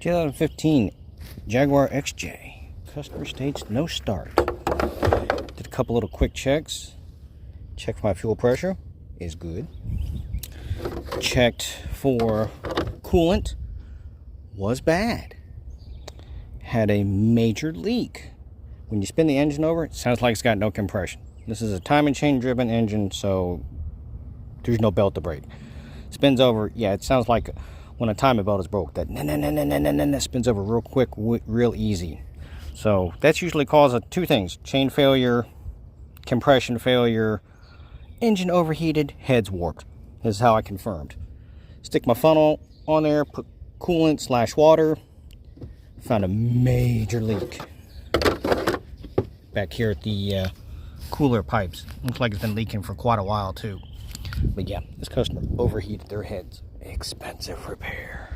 2015 Jaguar XJ. Customer states no start. Did a couple little quick checks. Checked my fuel pressure. Is good. Checked for coolant. Was bad. Had a major leak. When you spin the engine over, it sounds like it's got no compression. This is a timing chain driven engine, so there's no belt to brake. Spins over, yeah, it sounds like when a timing belt is broke, that spins over real quick, real easy. So that's usually cause of two things: chain failure, compression failure, engine overheated, heads warped. This is how I confirmed. Stick my funnel on there, put coolant / water, found a major leak back here at the cooler pipes. Looks like it's been leaking for quite a while too. But yeah, this customer overheated their heads. Expensive repair.